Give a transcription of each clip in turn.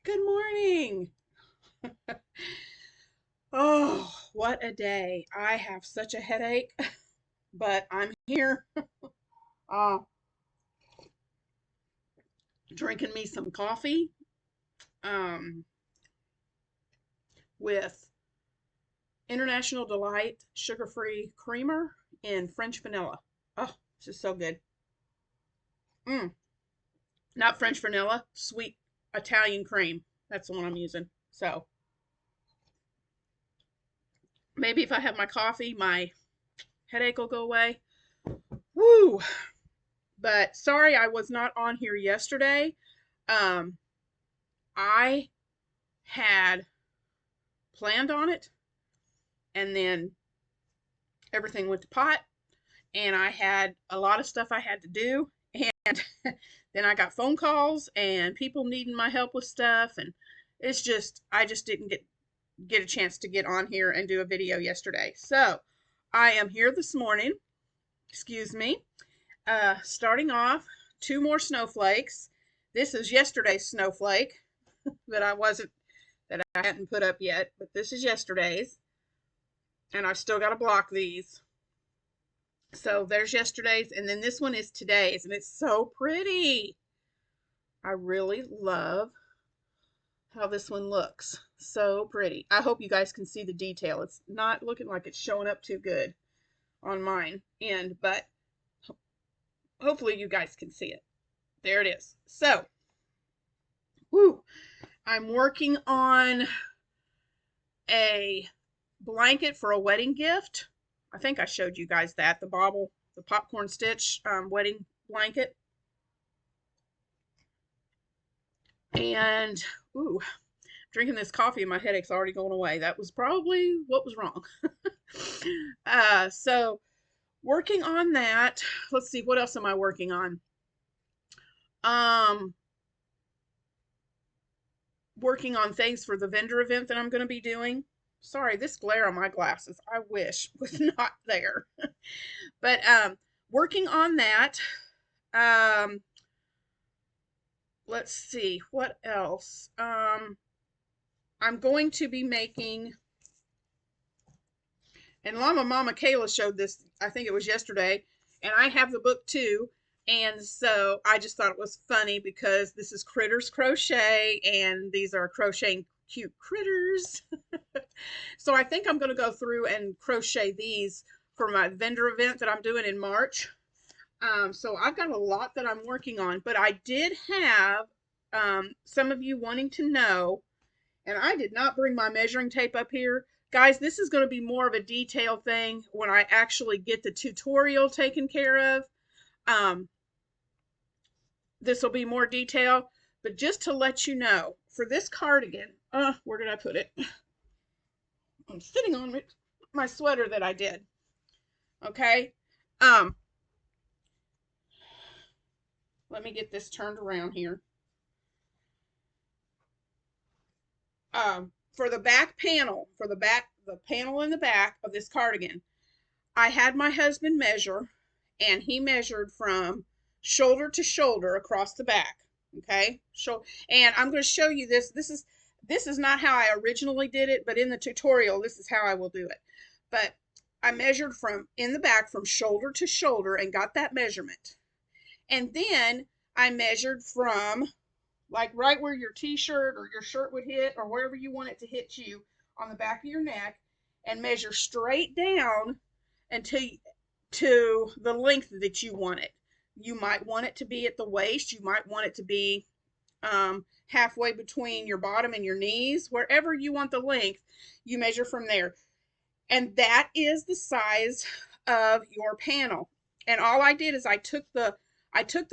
Good morning. Oh, what a day. I have such a headache, but I'm here uh, drinking me some coffee um, with International Delight sugar-free creamer and French vanilla. Oh, this is so good. Mm, not French vanilla, sweet Italian cream. That's the one I'm using. So maybe if I have my coffee, my headache will go away. Woo! But sorry I was not on here yesterday. Um, I had planned on it, and then everything went to pot, and I had a lot of stuff I had to do, and then I got phone calls and people needing my help with stuff, and I just didn't get a chance to get on here and do a video yesterday. So I am here this morning. Excuse me. Starting off, two more snowflakes. This is yesterday's snowflake that I hadn't put up yet, but this is yesterday's. And I've still got to block these. So there's yesterday's, and then this one is today's, and it's so pretty. I really love how this one looks. So pretty. I hope you guys can see the detail. It's not looking like it's showing up too good on mine end, but hopefully you guys can see it. There it is. So, whoo, I'm working on a blanket for a wedding gift. I think I showed you guys that, the popcorn stitch wedding blanket. And, ooh, drinking this coffee and my headache's already going away. That was probably what was wrong. So working on that. Let's see, what else am I working on? Um, Working on things for the vendor event that I'm going to be doing. Sorry, this glare on my glasses, I wish was not there. But working on that. Um, let's see, what else? I'm going to be making, and Mama Kayla showed this, I think it was yesterday, and I have the book too. And so I just thought it was funny because this is Critters Crochet, and these are crocheting cute critters. So I think I'm going to go through and crochet these for my vendor event that I'm doing in March. So I've got a lot that I'm working on, but I did have some of you wanting to know, and I did not bring my measuring tape up here. Guys, this is going to be more of a detailed thing when I actually get the tutorial taken care of. This will be more detail, but just to let you know, for this cardigan, where did I put it? I'm sitting on my sweater that I did. Okay. Um, Let me get this turned around here. For the back panel, the panel in the back of this cardigan, I had my husband measure, and he measured from shoulder to shoulder across the back. Okay, and I'm going to show you this. This is not how I originally did it, but in the tutorial, this is how I will do it. But I measured from in the back from shoulder to shoulder and got that measurement. And then I measured from like right where your t-shirt or your shirt would hit, or wherever you want it to hit you on the back of your neck, and measure straight down until to the length that you want it. You might want it to be at the waist. You might want it to be halfway between your bottom and your knees. Wherever you want the length, you measure from there. And that is the size of your panel. And all I did is I took the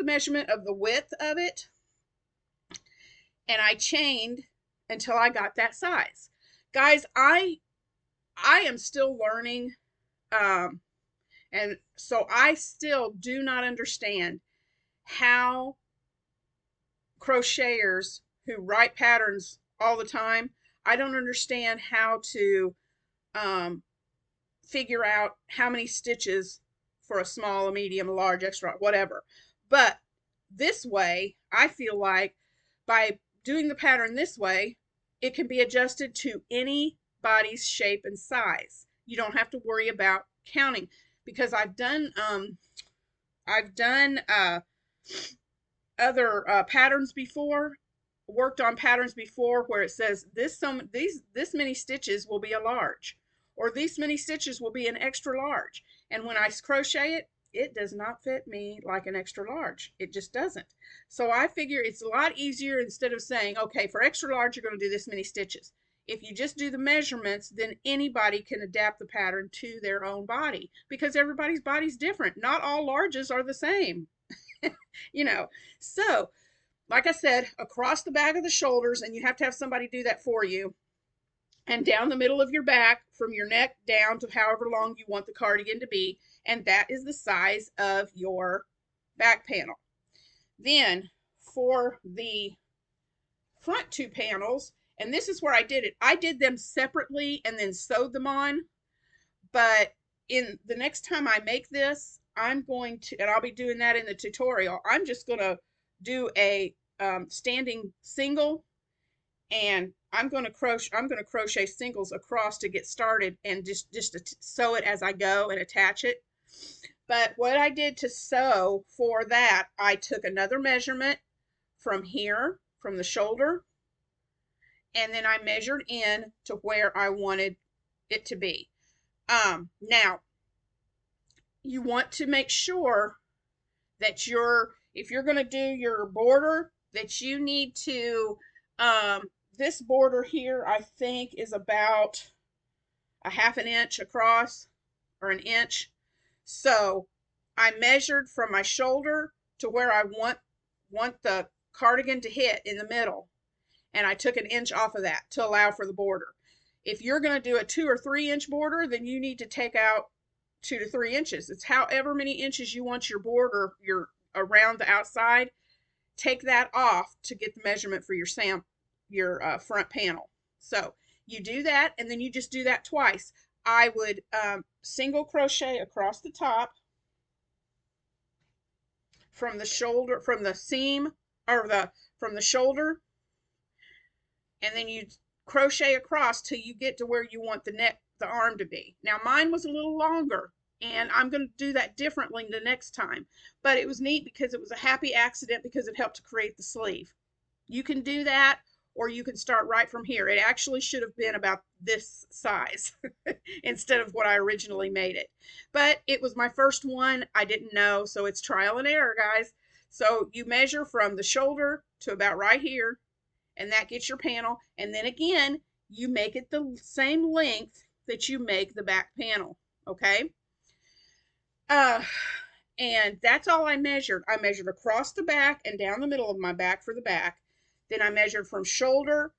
measurement of the width of it, and I chained until I got that size. Guys, I am still learning, and so I still do not understand how crocheters who write patterns all the time, I don't understand how to figure out how many stitches for a small, a medium, a large, extra, whatever. But this way, I feel like by doing the pattern this way, it can be adjusted to any body's shape and size. You don't have to worry about counting, because I've done other patterns before, worked on patterns before where it says this many stitches will be a large, or these many stitches will be an extra large. And when I crochet it, it does not fit me like an extra large. It just doesn't. So I figure it's a lot easier, instead of saying, okay, for extra large, you're going to do this many stitches. If you just do the measurements, then anybody can adapt the pattern to their own body, because everybody's body's different. Not all larges are the same. You know, so like I said, across the back of the shoulders, and you have to have somebody do that for you, and down the middle of your back from your neck down to however long you want the cardigan to be, and that is the size of your back panel. Then for the front two panels, and this is where I did it, I did them separately and then sewed them on, but in the next time I make this, I'm going to, and I'll be doing that in the tutorial, I'm just going to do a standing single, and I'm going to crochet singles across to get started, and just to sew it as I go and attach it. But what I did to sew for that, I took another measurement from here, from the shoulder, and then I measured in to where I wanted it to be. Now, you want to make sure that if you're going to do your border, that you need to, this border here, I think, is about a ½ inch across, or an inch. So I measured from my shoulder to where I want the cardigan to hit in the middle, and I took an inch off of that to allow for the border. If you're going to do a 2 or 3 inch border, then you need to take out 2 to 3 inches. It's however many inches you want your border, around the outside. Take that off to get the measurement for your front panel. So you do that, and then you just do that twice. I would single crochet across the top from the shoulder, from the seam, or from the shoulder, and then you crochet across till you get to where you want the arm to be. Now mine was a little longer, and I'm going to do that differently the next time, but it was neat because it was a happy accident, because it helped to create the sleeve. You can do that, or you can start right from here. It actually should have been about this size instead of what I originally made it. But it was my first one. I didn't know, so it's trial and error, guys. So you measure from the shoulder to about right here, and that gets your panel. And then again, you make it the same length that you make the back panel, okay? And that's all I measured. I measured across the back and down the middle of my back for the back. Then I measured from shoulder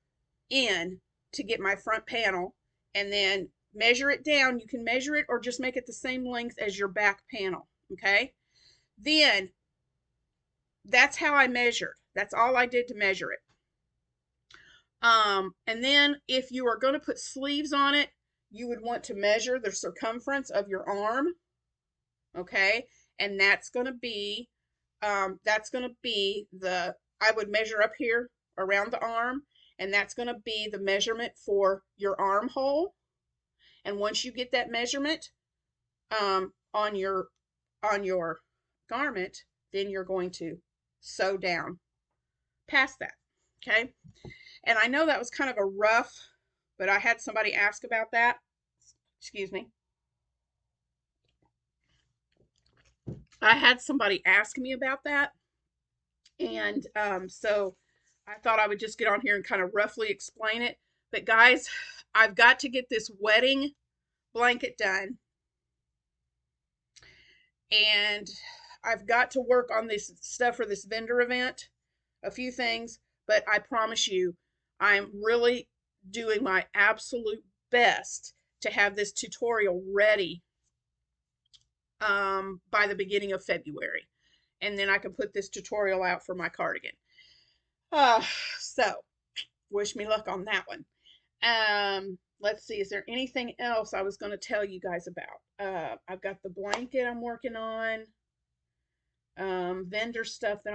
in to get my front panel, and then measure it down. You can measure it or just make it the same length as your back panel, okay? Then that's how I measured. That's all I did to measure it. And then if you are going to put sleeves on it, you would want to measure the circumference of your arm, okay? And that's going to be I would measure up here around the arm, and that's going to be the measurement for your armhole. And once you get that measurement on your garment, then you're going to sew down past that, okay? And I know that was kind of a rough, but I had somebody ask about that. Excuse me. I had somebody ask me about that, and so I thought I would just get on here and kind of roughly explain it. But guys, I've got to get this wedding blanket done, and I've got to work on this stuff for this vendor event, a few things, but I promise you, I'm really doing my absolute best to have this tutorial ready by the beginning of February. And then I can put this tutorial out for my cardigan. So wish me luck on that one. Let's see, is there anything else I was going to tell you guys about? I've got the blanket I'm working on, vendor stuff that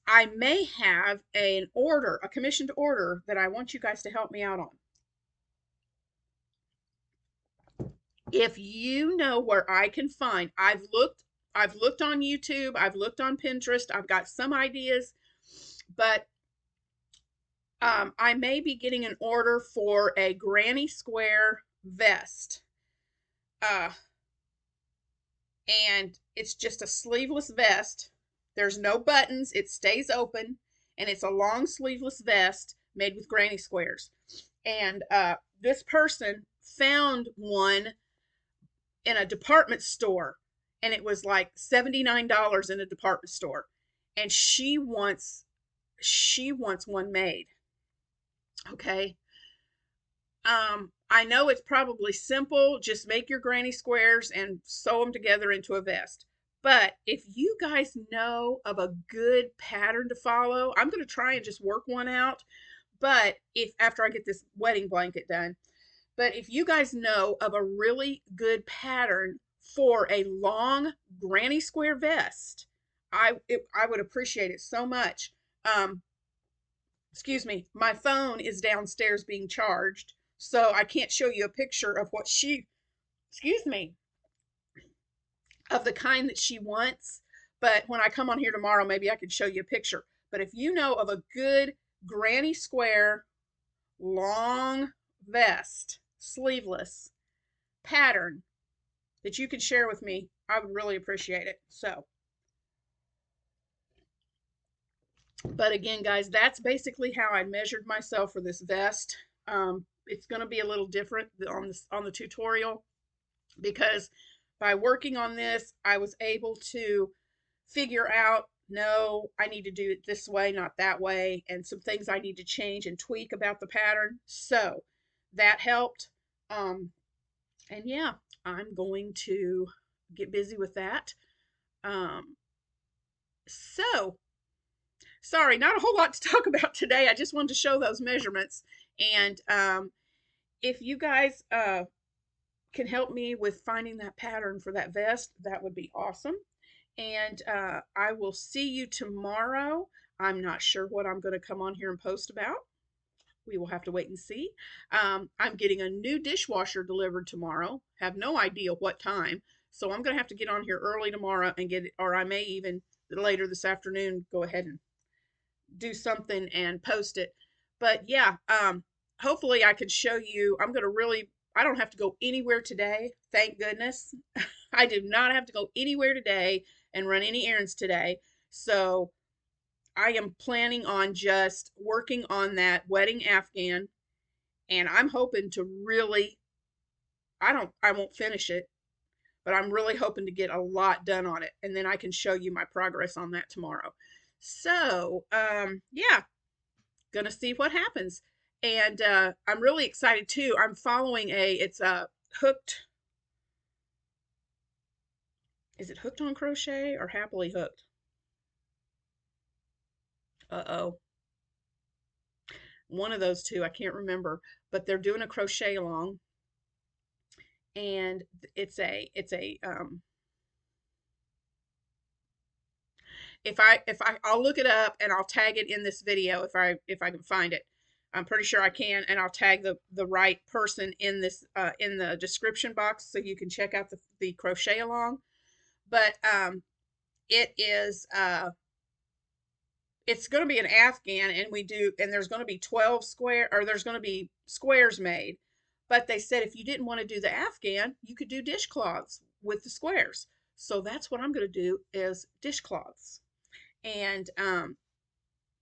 I may have an order, a commissioned order that I want you guys to help me out on. If you know where I can find, I've looked on YouTube, I've looked on Pinterest, I've got some ideas, but I may be getting an order for a granny square vest. Uh, and it's just a sleeveless vest. There's no buttons, it stays open, and it's a long sleeveless vest made with granny squares. And this person found one in a department store, and it was like $79 in a department store. And she wants one made. Okay. I know it's probably simple. Just make your granny squares and sew them together into a vest. But if you guys know of a good pattern to follow, I'm going to try and just work one out. But if after I get this wedding blanket done, but if you guys know of a really good pattern for a long granny square vest, I would appreciate it so much. Um, Excuse me, my phone is downstairs being charged, so I can't show you a picture of what excuse me, of the kind that she wants. But when I come on here tomorrow, maybe I can show you a picture. But if you know of a good granny square long vest, sleeveless pattern that you could share with me, I would really appreciate it. So, but again, guys, that's basically how I measured myself for this vest. It's going to be a little different on the tutorial, because by working on this, I was able to figure out, no, I need to do it this way, not that way, and some things I need to change and tweak about the pattern. So that helped. And yeah, I'm going to get busy with that. Um, so sorry, not a whole lot to talk about today. I just wanted to show those measurements. And if you guys can help me with finding that pattern for that vest, that would be awesome. And I will see you tomorrow. I'm not sure what I'm going to come on here and post about. We will have to wait and see. I'm getting a new dishwasher delivered tomorrow. Have no idea what time. So I'm going to have to get on here early tomorrow and get it, or I may even later this afternoon go ahead and do something and post it. But yeah, hopefully I can show you. I don't have to go anywhere today. Thank goodness. I do not have to go anywhere today and run any errands today. So I am planning on just working on that wedding Afghan, and I'm hoping to really, I won't finish it, but I'm really hoping to get a lot done on it, and then I can show you my progress on that tomorrow. So, yeah, gonna see what happens. And I'm really excited too. I'm following it's a hooked, is it hooked on crochet or happily hooked? Uh-oh. One of those two, I can't remember, but they're doing a crochet along, and it's a I'll look it up and I'll tag it in this video if I can find it. I'm pretty sure I can, and I'll tag the right person in this in the description box so you can check out the crochet along. But it is it's going to be an Afghan, and there's going to be 12 square, or there's going to be squares made. But they said if you didn't want to do the Afghan, you could do dishcloths with the squares. So that's what I'm going to do, is dishcloths. And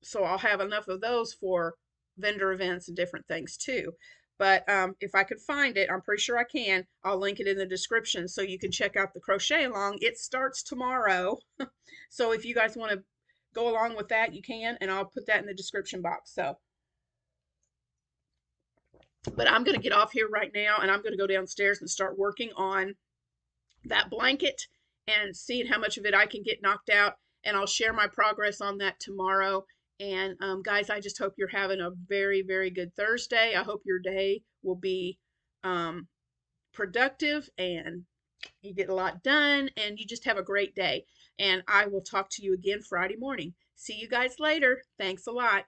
so I'll have enough of those for vendor events and different things too. But if I could find it, I'm pretty sure I can. I'll link it in the description so you can check out the crochet along. It starts tomorrow. So if you guys want to go along with that, you can, and I'll put that in the description box. So, but I'm going to get off here right now, and I'm going to go downstairs and start working on that blanket and seeing how much of it I can get knocked out. And I'll share my progress on that tomorrow. And guys, I just hope you're having a very, very good Thursday. I hope your day will be productive and you get a lot done and you just have a great day. And I will talk to you again Friday morning. See you guys later. Thanks a lot.